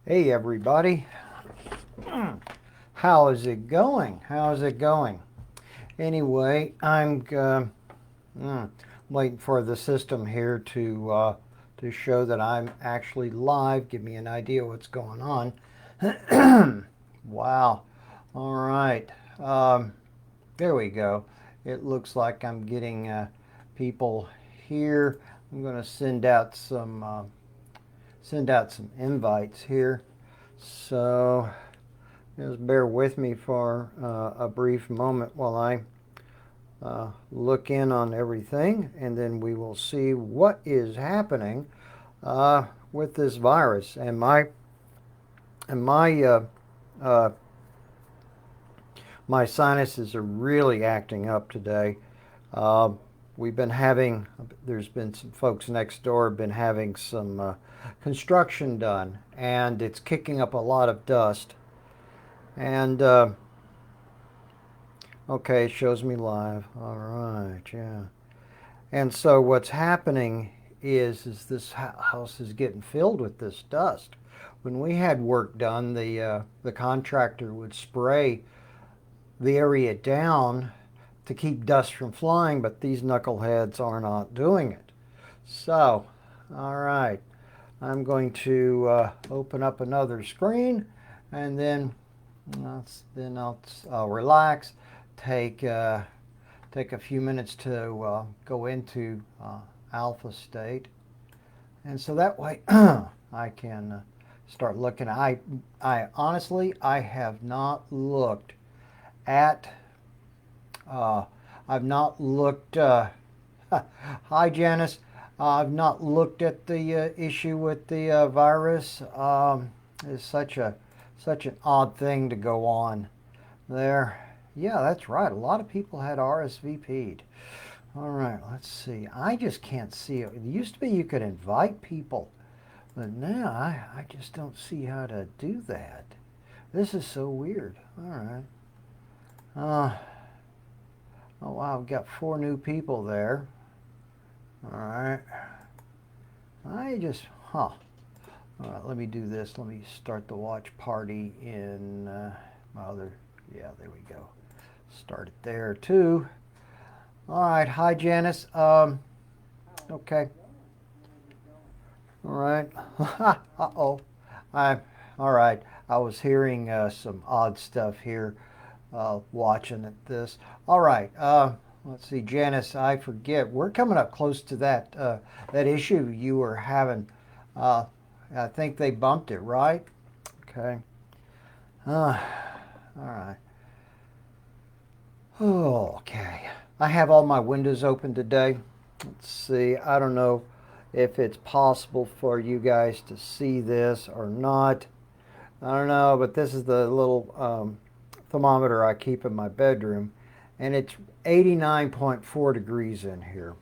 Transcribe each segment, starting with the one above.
Hey everybody, how is it going? How's it going? Anyway, I'm waiting for the system here to show that I'm actually live. Give me an idea what's going on. Wow. All right. Um, there we go. It looks like I'm getting people here. I'm going to send out some invites here. So just bear with me for a brief moment while I look in on everything, and then we will see what is happening with this virus. And my my sinuses are really acting up today. Uh, we've been having There's been some folks next door have been having some construction done, and it's kicking up a lot of dust. And Okay, it shows me live. All right, yeah. And so what's happening is this house is getting filled with this dust. When we had work done, the contractor would spray the area down to keep dust from flying, but these knuckleheads are not doing it. So, all right, I'm going to open up another screen, and then I'll relax, take take a few minutes to go into alpha state, and so that way I can start looking. I honestly I have not looked at uh, I've not looked. Hi, Janice. I've not looked at the issue with the virus. It's such an odd thing to go on there. Yeah, that's right. A lot of people had RSVP'd. All right, let's see. I just can't see it. It used to be you could invite people, but now I just don't see how to do that. This is so weird. All right. Uh, oh, wow, I've got 4 new people there. All right. I just, huh. All right, let me do this. Let me start the watch party in my other, yeah, there we go. Start it there too. All right, hi Janice. Okay. All right. Uh-oh. I, all right. I was hearing some odd stuff here, watching at this. All right. Let's see, Janice. I forget. We're coming up close to that issue you were having. Uh, I think they bumped it, right? Okay. All right. Oh, okay. I have all my windows open today. Let's see. I don't know if it's possible for you guys to see this or not. I don't know, but this is the little thermometer I keep in my bedroom, and it's 89.4 degrees in here.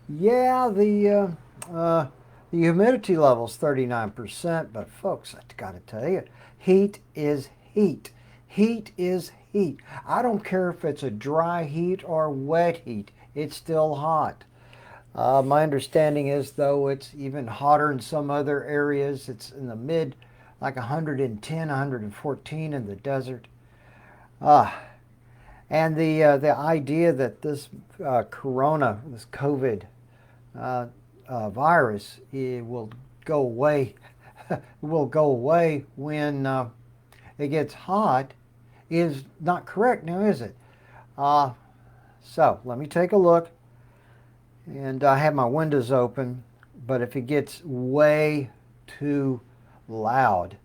Yeah, the humidity level is 39%, but folks, I got to tell you, heat is heat. Heat is heat. I don't care if it's a dry heat or wet heat, it's still hot. My understanding is, though, it's even hotter in some other areas. It's in the mid, like 110, 114 in the desert. Ah, and the idea that this COVID uh, virus, it will go away, will go away when it gets hot, is not correct now, is it? Uh, so let me take a look, and I have my windows open, but if it gets way too loud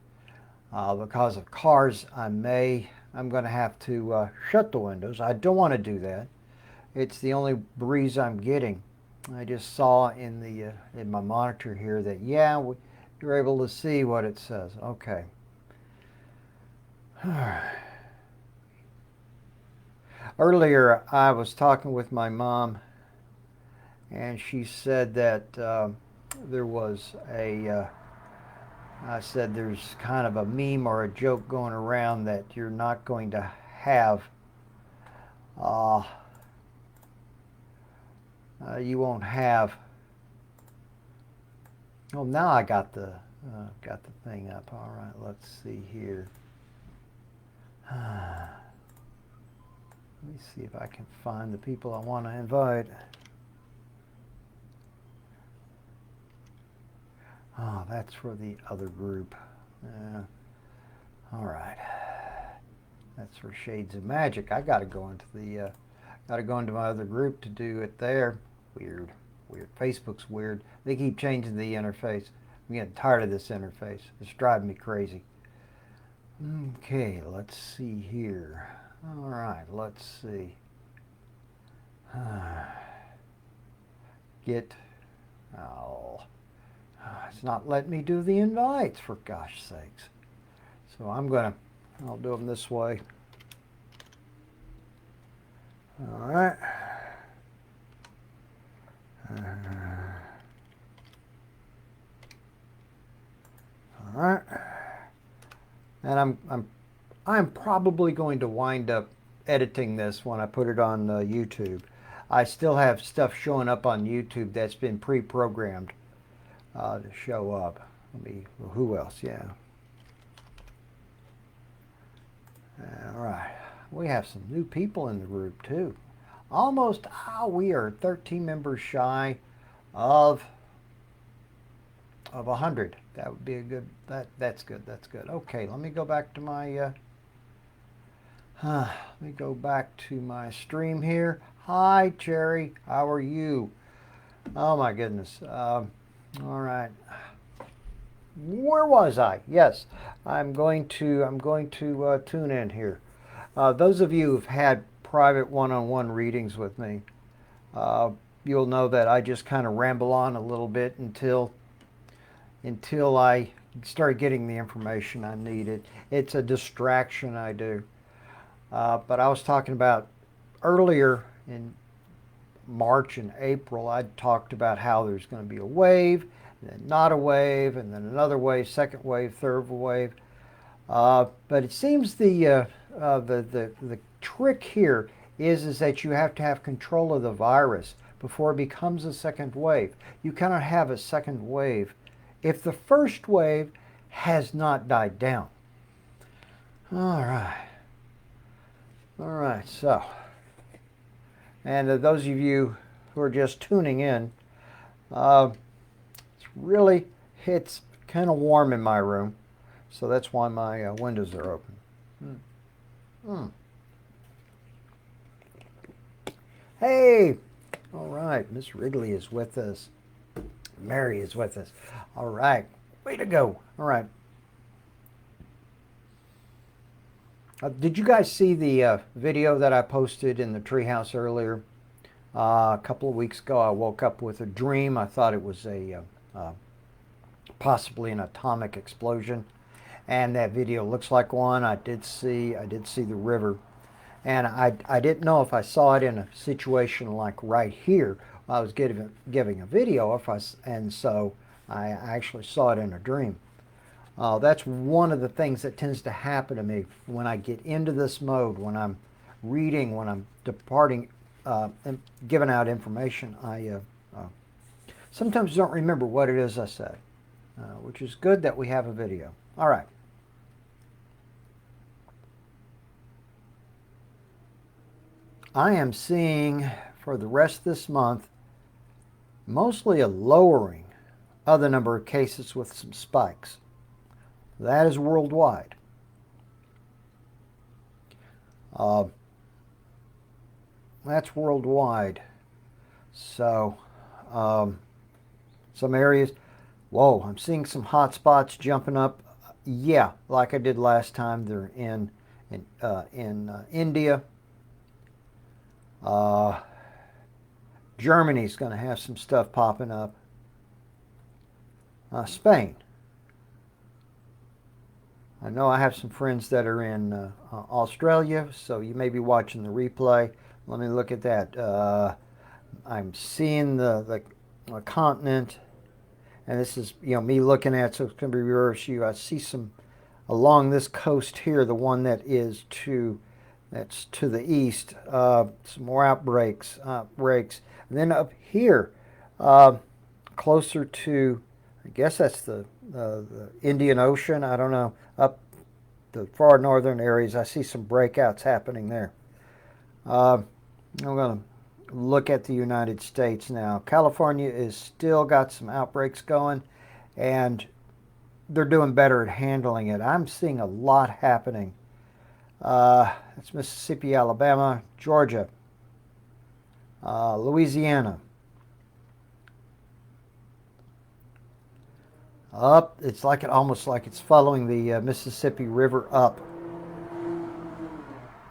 because of cars, I'm going to have to shut the windows. I don't want to do that. It's the only breeze I'm getting. I just saw in my monitor here that yeah, you're able to see what it says. Okay. Earlier, I was talking with my mom, and she said that there was a. I said there's kind of a meme or a joke going around that you're not going to have. Uh, you won't have. Oh, now I got the. Got the thing up. All right, let's see here. Let me see if I can find the people I want to invite. Oh, that's for the other group. All right. That's for Shades of Magic. I got to go into my other group to do it there. Weird. Facebook's weird. They keep changing the interface. I'm getting tired of this interface. It's driving me crazy. Okay, let's see here. All right, let's see. It's not letting me do the invites, for gosh sakes. So I'll do them this way. All right. All right. And I'm probably going to wind up editing this when I put it on YouTube. I still have stuff showing up on YouTube that's been pre-programmed to show up. Who else? Yeah. All right. We have some new people in the group too. We are 13 members shy of 100. That would be a good, that's good. Okay, let me go back to my, stream here. Hi, Cherry. How are you? Oh my goodness. All right. Where was I? Yes, I'm going to tune in here. Those of you who've had private one-on-one readings with me, you'll know that I just kind of ramble on a little bit until I start getting the information I needed. It's a distraction I do. But I was talking about earlier in March and April, I talked about how there's going to be a wave, and then not a wave, and then another wave, second wave, third wave. But it seems the trick here is that you have to have control of the virus before it becomes a second wave. You cannot have a second wave if the first wave has not died down. All right, so, and those of you who are just tuning in, it's kind of warm in my room, so that's why my windows are open. Hey, all right, Miss Wrigley is with us. Mary is with us. All right, way to go. All right. Did you guys see the video that I posted in the treehouse earlier? A couple of weeks ago, I woke up with a dream. I thought it was possibly an atomic explosion, and that video looks like one. I did see the river, and I didn't know if I saw it in a situation like right here. I was giving a video, and so I actually saw it in a dream. That's one of the things that tends to happen to me when I get into this mode, when I'm reading, when I'm departing, and giving out information. I sometimes don't remember what it is I said, which is good that we have a video. All right. I am seeing for the rest of this month mostly a lowering of the number of cases with some spikes. That is worldwide. That's worldwide. So, some areas, whoa, I'm seeing some hot spots jumping up. Yeah, like I did last time. They're in India. Germany's going to have some stuff popping up. Spain. I know I have some friends that are in Australia, so you may be watching the replay. Let me look at that. I'm seeing the continent, and this is me looking at, so it's going to be reverse view. I see some along this coast here, the one that's to the east. Some more outbreaks. And then up here, closer to, I guess that's the the Indian Ocean. I don't know, up the far northern areas. I see some breakouts happening there. I'm going to look at the United States now. California is still got some outbreaks going, and they're doing better at handling it. I'm seeing a lot happening. It's Mississippi, Alabama, Georgia, Louisiana. Up, it's like almost like it's following the Mississippi River up.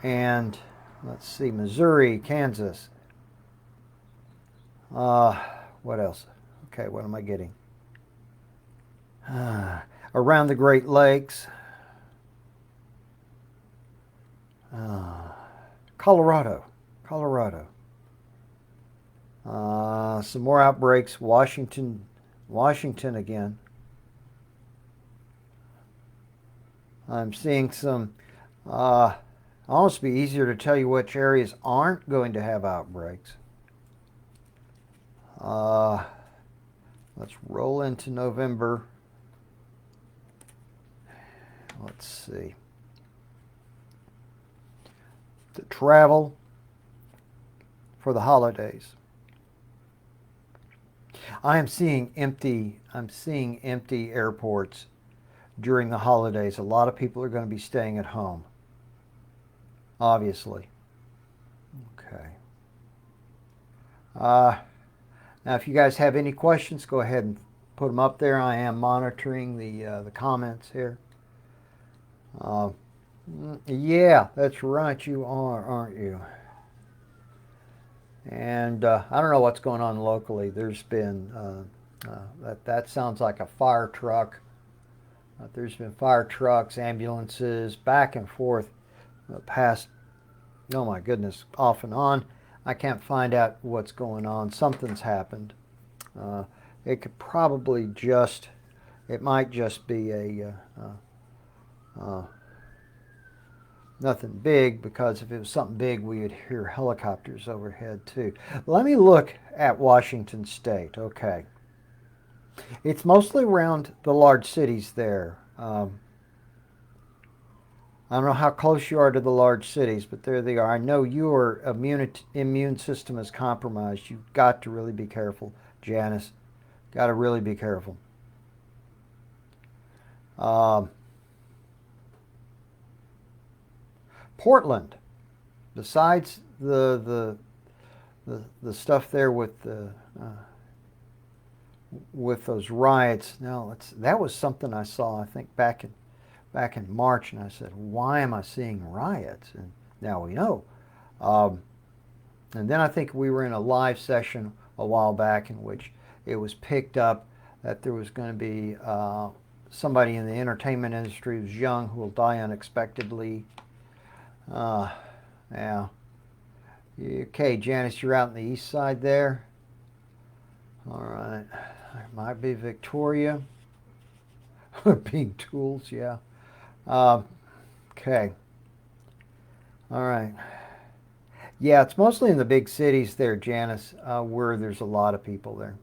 And let's see, Missouri, Kansas. What else? Okay, what am I getting? Around the Great Lakes. Colorado. Some more outbreaks. Washington again. I'm seeing some, almost be easier to tell you which areas aren't going to have outbreaks. Let's roll into November. Let's see. The travel for the holidays. I'm seeing empty airports during the holidays. A lot of people are going to be staying at home, obviously. Okay. Now, if you guys have any questions, go ahead and put them up there. I am monitoring the comments here. Yeah, that's right. You are, aren't you? And I don't know what's going on locally. There's been that sounds like a fire truck. There's been fire trucks, ambulances, back and forth past, oh my goodness, off and on. I can't find out what's going on. Something's happened. It could probably just, it might just be a nothing big, because if it was something big, we would hear helicopters overhead too. Let me look at Washington State. Okay. It's mostly around the large cities there. I don't know how close you are to the large cities, but there they are. I know your immune system is compromised. You've got to really be careful, Janice. Got to really be careful. Portland, besides the stuff there with those riots. Now that was something I saw, I think, back in March, and I said, why am I seeing riots? And now we know. And then I think we were in a live session a while back in which it was picked up that there was going to be somebody in the entertainment industry who's young who will die unexpectedly. Yeah. Okay, Janice, you're out in the east side there. All right. It might be Victoria. Being tools, yeah. Okay. All right. Yeah, it's mostly in the big cities there, Janice, where there's a lot of people there.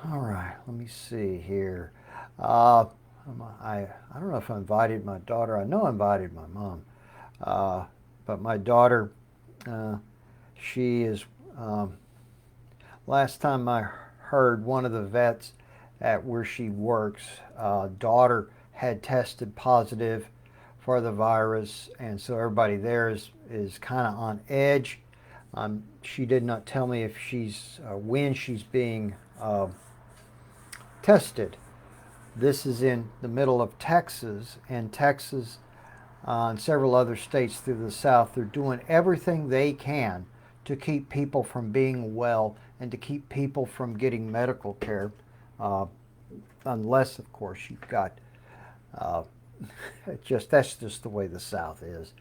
All right, let me see here. I don't know if I invited my daughter. I know I invited my mom. But my daughter, she is, last time I heard, one of the vets at where she works, daughter had tested positive for the virus, and so everybody there is kind of on edge. She did not tell me if she's when she's being tested. This is in the middle of Texas, and Texas and several other states through the South. They're doing everything they can to keep people from being well and to keep people from getting medical care, unless, of course, you've got that's just the way the South is.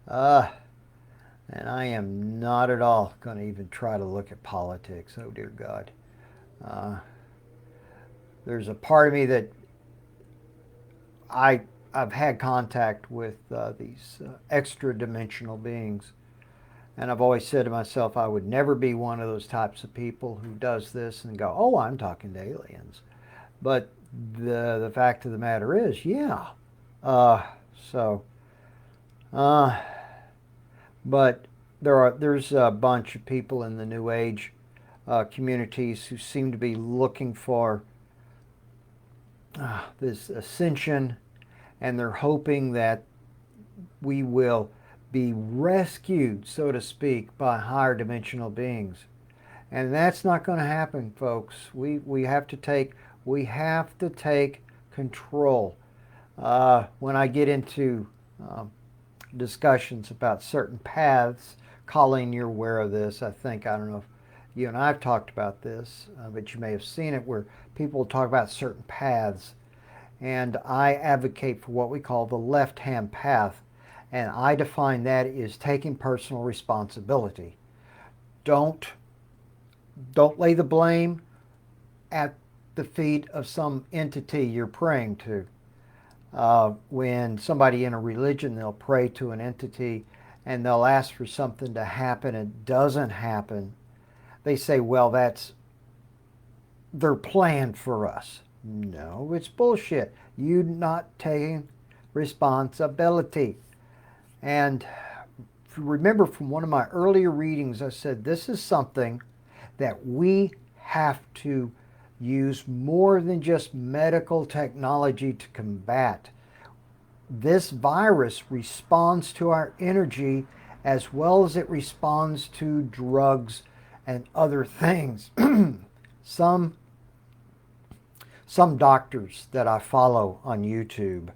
And I am not at all going to even try to look at politics. Oh, dear God. There's a part of me that I've had contact with these extra-dimensional beings, and I've always said to myself I would never be one of those types of people who does this and go, oh, I'm talking to aliens. But the fact of the matter is, yeah. Uh, so, uh, but there's a bunch of people in the New Age communities who seem to be looking for this ascension, and they're hoping that we will be rescued, so to speak, by higher dimensional beings. And that's not going to happen, folks. We have to take control. When I get into discussions about certain paths, Colleen, you're aware of this. I don't know if you and I have talked about this, but you may have seen it where people talk about certain paths. And I advocate for what we call the left-hand path. And I define that as taking personal responsibility. Don't lay the blame at the feet of some entity you're praying to. When somebody in a religion, they'll pray to an entity and they'll ask for something to happen, it doesn't happen. They say, well, that's their plan for us. No, it's bullshit. You're not taking responsibility. And if you remember from one of my earlier readings, I said this is something that we have to use more than just medical technology to combat. This virus responds to our energy as well as it responds to drugs and other things. Some doctors that I follow on YouTube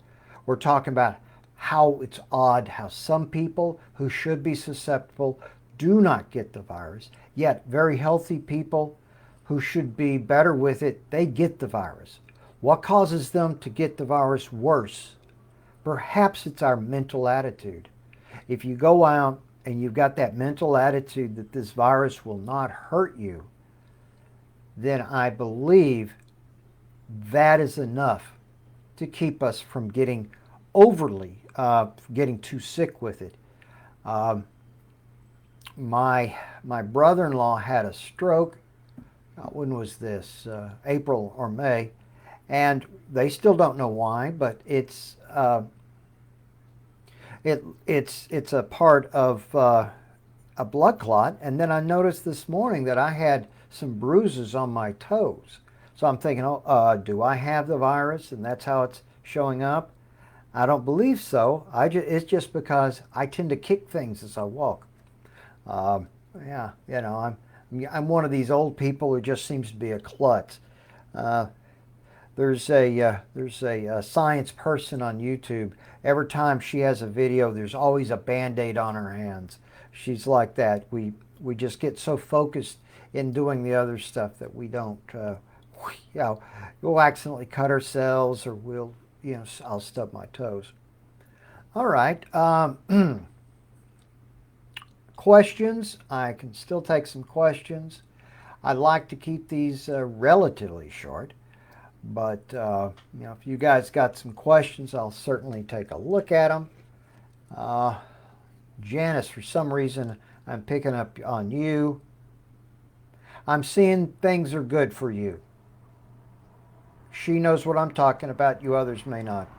were talking about how it's odd how some people who should be susceptible do not get the virus, yet very healthy people who should be better with it, they get the virus. What causes them to get the virus worse? Perhaps it's our mental attitude. If you go out and you've got that mental attitude that this virus will not hurt you, then I believe that is enough to keep us from getting getting too sick with it. My brother-in-law had a stroke. When was this? April or May, and they still don't know why, but it's a part of a blood clot. And then I noticed this morning that I had some bruises on my toes. So I'm thinking, do I have the virus, and that's how it's showing up? I don't believe so. It's just because I tend to kick things as I walk. Yeah, I'm one of these old people who just seems to be a klutz. There's a science person on YouTube. Every time she has a video, there's always a Band-Aid on her hands. She's like that. We just get so focused in doing the other stuff that we don't. We'll accidentally cut ourselves, or I'll stub my toes. All right. Questions. I can still take some questions. I like to keep these relatively short, but if you guys got some questions, I'll certainly take a look at them. Janice, for some reason, I'm picking up on you. I'm seeing things are good for you. She knows what I'm talking about. You others may not.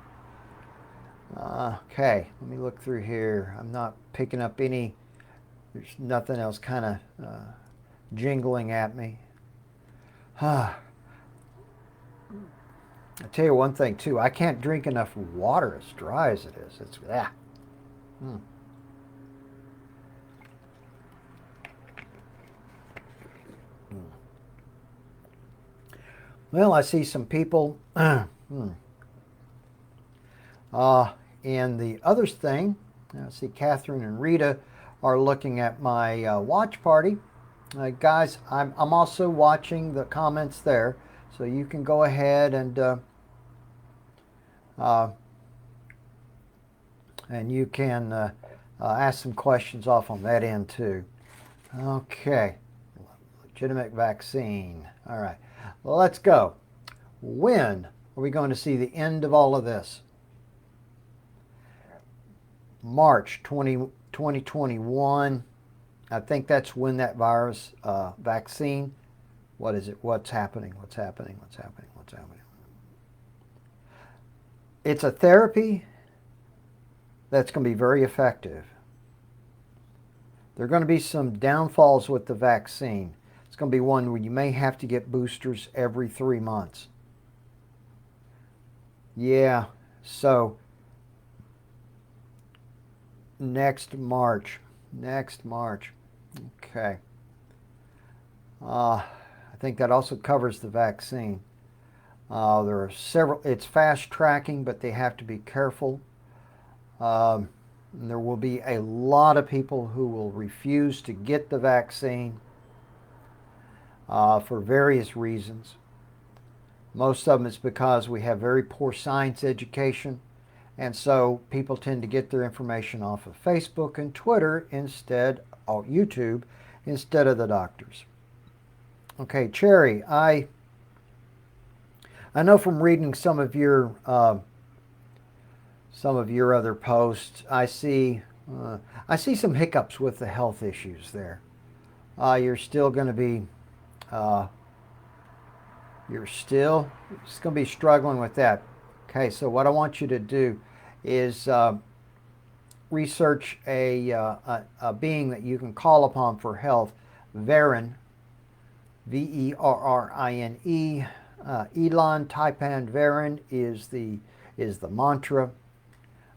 Okay, let me look through here. I'm not picking up any. There's nothing else kind of jingling at me. I tell you one thing too. I can't drink enough water as dry as it is. It's Well, I see some people. And the other thing, I see Catherine and Rita are looking at my watch party. Guys, I'm also watching the comments there, so you can go ahead and you can ask some questions off on that end too. Okay, legitimate vaccine. All right, well, let's go. When are we going to see the end of all of this? March 2021. I think that's when that virus vaccine. What is it? What's happening? What's happening? What's happening? What's happening? it's a therapy that's going to be very effective. There are going to be some downfalls with the vaccine. It's going to be one where you may have to get boosters every 3 months. Yeah, so next March. Okay. I think that also covers the vaccine. There are several, it's fast tracking, but they have to be careful. There will be a lot of people who will refuse to get the vaccine for various reasons. Most of them is because we have very poor science education, and so people tend to get their information off of Facebook and Twitter instead, or YouTube, instead of the doctors. Okay, Cherry, I know from reading some of your other posts, I see some hiccups with the health issues there. You're still going to be struggling with that. Okay, so what I want you to do is research a being that you can call upon for health, Verin, Verrine. Elon Taipan Verin is the mantra.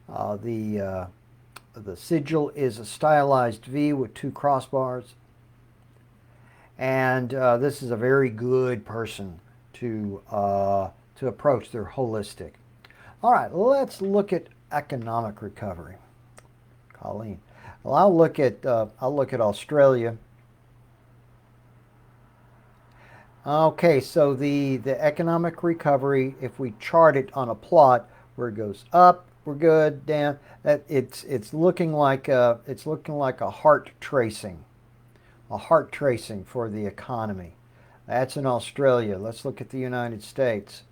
The sigil is a stylized V with 2 crossbars. And this is a very good person to approach. They're holistic. All right, let's look at economic recovery. Colleen. Well, I'll look at Australia. Okay, so the economic recovery, if we chart it on a plot where it goes up, we're good, down. It's looking like a heart tracing for the economy. That's in Australia. Let's look at the United States.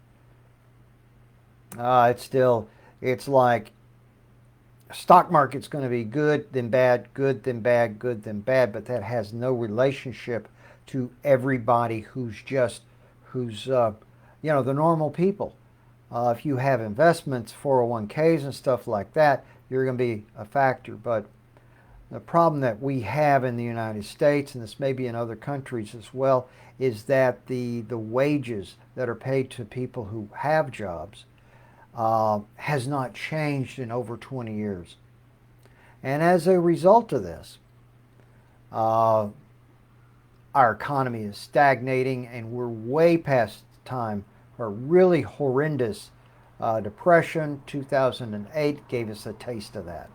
It's like stock market's going to be good, then bad, good, then bad, good, then bad, but that has no relationship to everybody who's the normal people. If you have investments, 401ks and stuff like that, you're going to be a factor. But the problem that we have in the United States, and this may be in other countries as well, is that the wages that are paid to people who have jobs has not changed in over 20 years. And as a result of this, our economy is stagnating, and we're way past time for a really horrendous depression. 2008 gave us a taste of that.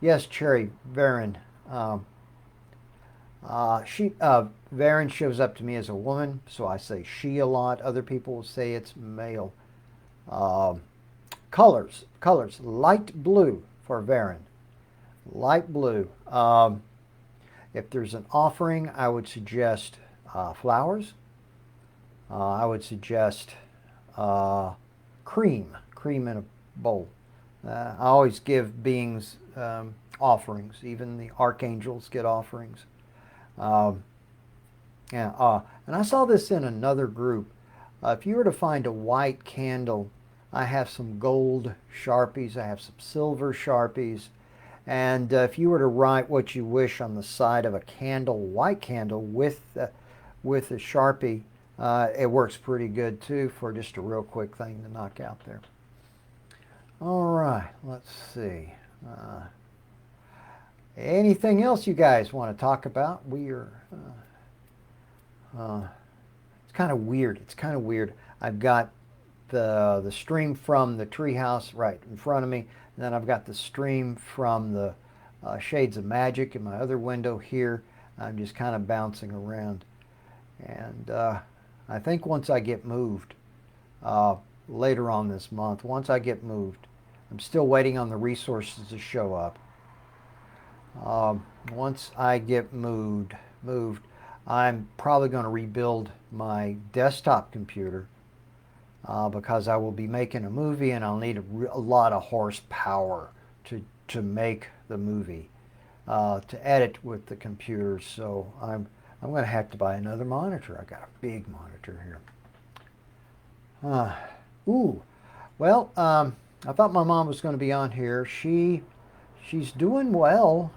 Yes, Cherry Verin. Verin shows up to me as a woman, so I say she a lot. Other people will say it's male. Colors, light blue for Verin. Light blue. If there's an offering, I would suggest flowers. I would suggest cream in a bowl. I always give beings offerings. Even the archangels get offerings. And I saw this in another group. If you were to find a white candle, I have some gold Sharpies. I have some silver Sharpies. And if you were to write what you wish on the side of a candle, white candle, with a Sharpie, it works pretty good too for just a real quick thing to knock out there. All right, let's see. Anything else you guys want to talk about? It's kind of weird. I've got the stream from the treehouse right in front of me, and then I've got the stream from the Shades of Magick in my other window here. I'm just kind of bouncing around. And I think once I get moved, later on this month, I'm still waiting on the resources to show up. Once I get moved, I'm probably going to rebuild my desktop computer because I will be making a movie, and I'll need a lot of horsepower to make the movie, to edit with the computer. So I'm going to have to buy another monitor. I got a big monitor here. Well, I thought my mom was going to be on here. She's doing well.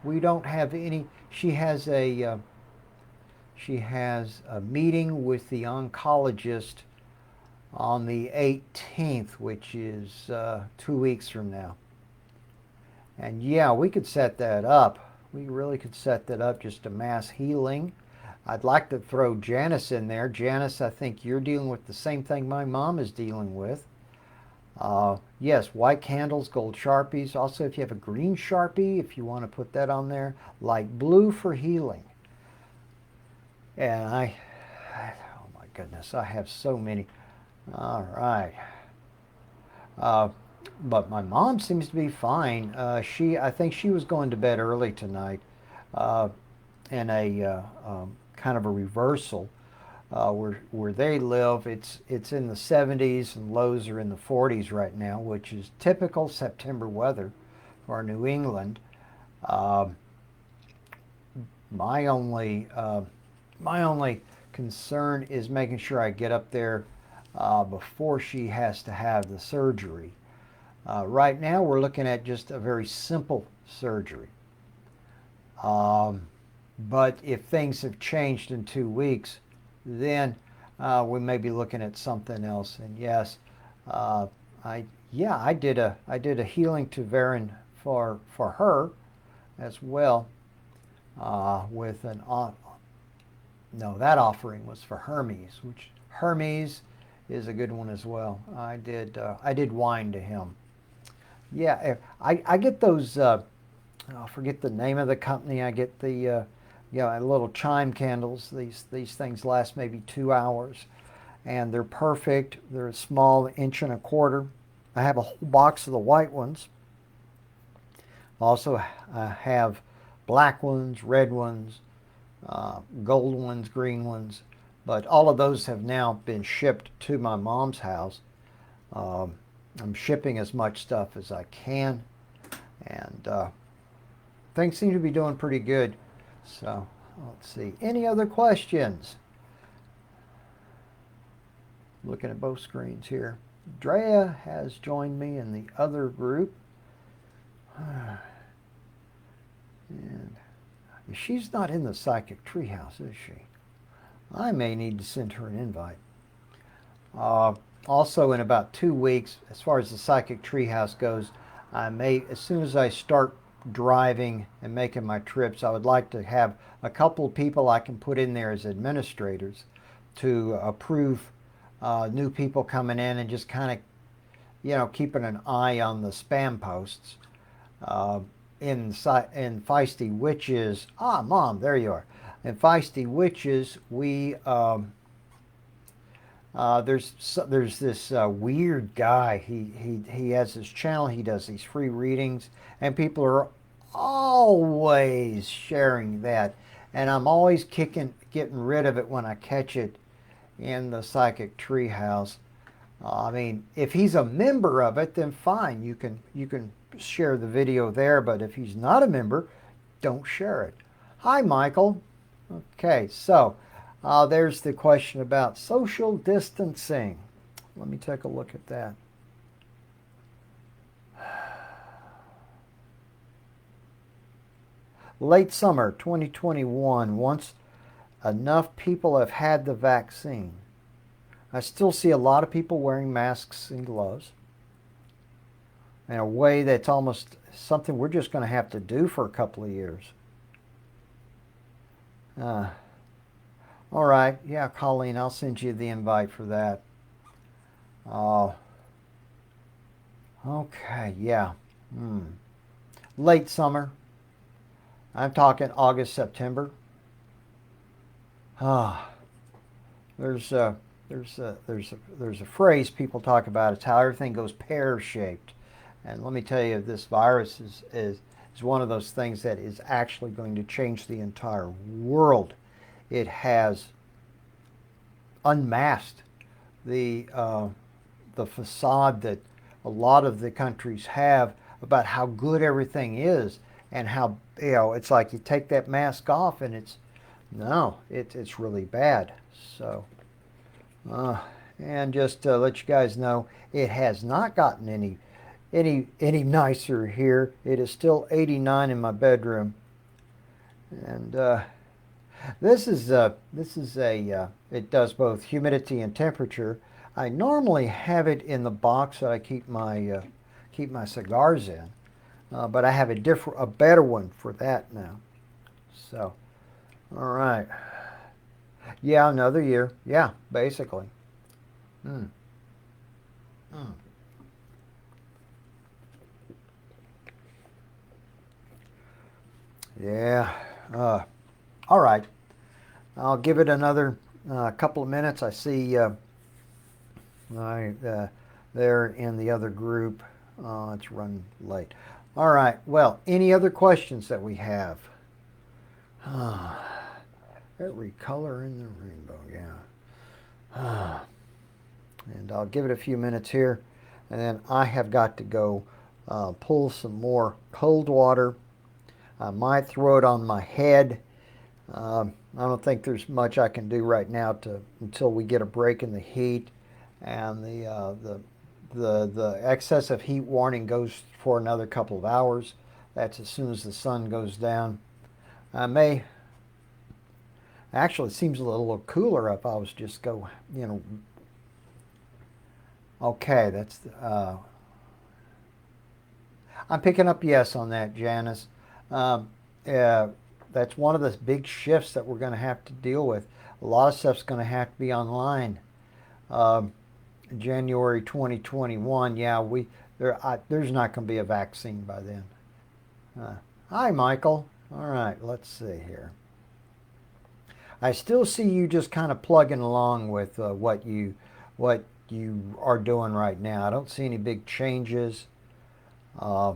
We don't have any. She has a meeting with the oncologist on the 18th, which is 2 weeks from now. And yeah, we could set that up. We really could set that up, just a mass healing. I'd like to throw Janice in there. Janice, I think you're dealing with the same thing my mom is dealing with. Yes, white candles, gold Sharpies. Also, if you have a green Sharpie, if you want to put that on there, light blue for healing. And oh my goodness, I have so many. All right. But my mom seems to be fine. I think she was going to bed early tonight, in a kind of a reversal. Where they live, it's in the 70s and lows are in the 40s right now, which is typical September weather for New England. My only concern is making sure I get up there before she has to have the surgery. Right now, we're looking at just a very simple surgery. But if things have changed in 2 weeks, then we may be looking at something else. And yes, I did a healing to Varen for her as well, with an no, that offering was for Hermes, which Hermes is a good one as well. I did wine to him. Yeah, I get those. I forget the name of the company. I get the little chime candles. These things last maybe 2 hours, and they're perfect. They're a small 1.25 inch. I have a whole box of the white ones. Also, I have black ones, red ones, gold ones, green ones, but all of those have now been shipped to my mom's house. I'm shipping as much stuff as I can, and things seem to be doing pretty good. So let's see. Any other questions? Looking at both screens here. Drea has joined me in the other group. And she's not in the Psychic Treehouse, is she? I may need to send her an invite. Also, in about 2 weeks, as far as the Psychic Treehouse goes, I may, as soon as I start driving and making my trips, I would like to have a couple of people I can put in there as administrators to approve new people coming in, and just kind of, keeping an eye on the spam posts. In Feisty Witches, Mom, there you are. In Feisty Witches, we there's this weird guy. He has his channel. He does these free readings, and people are always sharing that. And I'm always getting rid of it when I catch it in the Psychic Treehouse. I mean, if he's a member of it, then fine. You can share the video there. But if he's not a member, don't share it. Hi, Michael. Okay, so there's the question about social distancing. Let me take a look at that. Late summer 2021, once enough people have had the vaccine. I still see a lot of people wearing masks and gloves in a way that's almost something we're just going to have to do for a couple of years. All right. Yeah, Colleen, I'll send you the invite for that. Okay, yeah. Late summer. I'm talking August, September. There's a phrase people talk about. It's how everything goes pear-shaped. And let me tell you, this virus is one of those things that is actually going to change the entire world. It has unmasked the facade that a lot of the countries have about how good everything is, and how, it's like you take that mask off and it's really bad. So And just to let you guys know, it has not gotten any nicer here. It is still 89 in my bedroom. And this is a it does both humidity and temperature. I normally have it in the box that I keep my cigars in, but I have a better one for that now. So, all right, yeah, another year, yeah, basically. Mm. Mm. Yeah. Uh, all right. I'll give it another couple of minutes. I see I, they're in the other group. It's running late. All right. Well, any other questions that we have? Every color in the rainbow. Yeah. And I'll give it a few minutes here, and then I have got to go pull some more cold water. I might throw it on my head. I don't think there's much I can do right now until we get a break in the heat, and the excessive heat warning goes for another couple of hours. That's as soon as the sun goes down. I may actually, it seems a little cooler if I was just go, you know. Okay, I'm picking up yes on that, Janice. Um, uh, that's one of the big shifts that we're going to have to deal with. A lot of stuff's going to have to be online. Um, January 2021, yeah, there's not going to be a vaccine by then. Hi, Michael. All right, let's see here. I still see you just kind of plugging along with what you are doing right now. I don't see any big changes. Uh,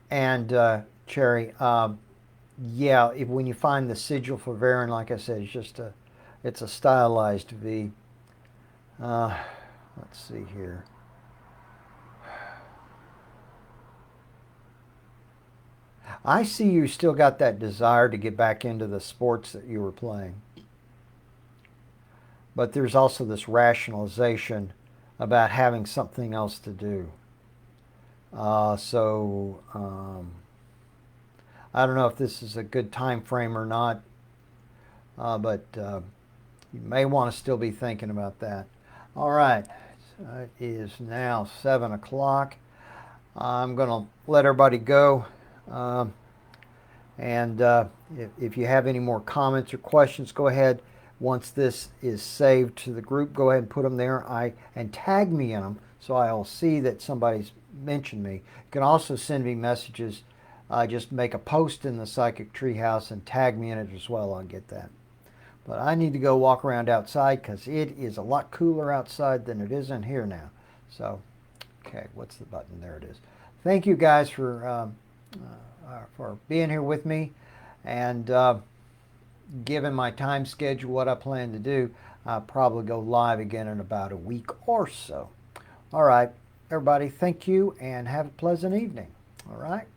and Cherry, yeah, when you find the sigil for Varen, like I said, it's a stylized V. Uh, let's see here. I see you still got that desire to get back into the sports that you were playing. But there's also this rationalization about having something else to do. So I don't know if this is a good time frame or not, but you may want to still be thinking about that. All right, it is now 7 o'clock. I'm going to let everybody go. Um, and if you have any more comments or questions, go ahead. Once this is saved to the group, go ahead and put them there. And tag me in them so I'll see that somebody's mentioned me. You can also send me messages. Just make a post in the Psychic Treehouse and tag me in it as well. I'll get that. But I need to go walk around outside because it is a lot cooler outside than it is in here now. So, okay, what's the button? There it is. Thank you guys for being here with me, and given my time schedule, what I plan to do, I'll probably go live again in about a week or so. All right, everybody, thank you and have a pleasant evening. All right.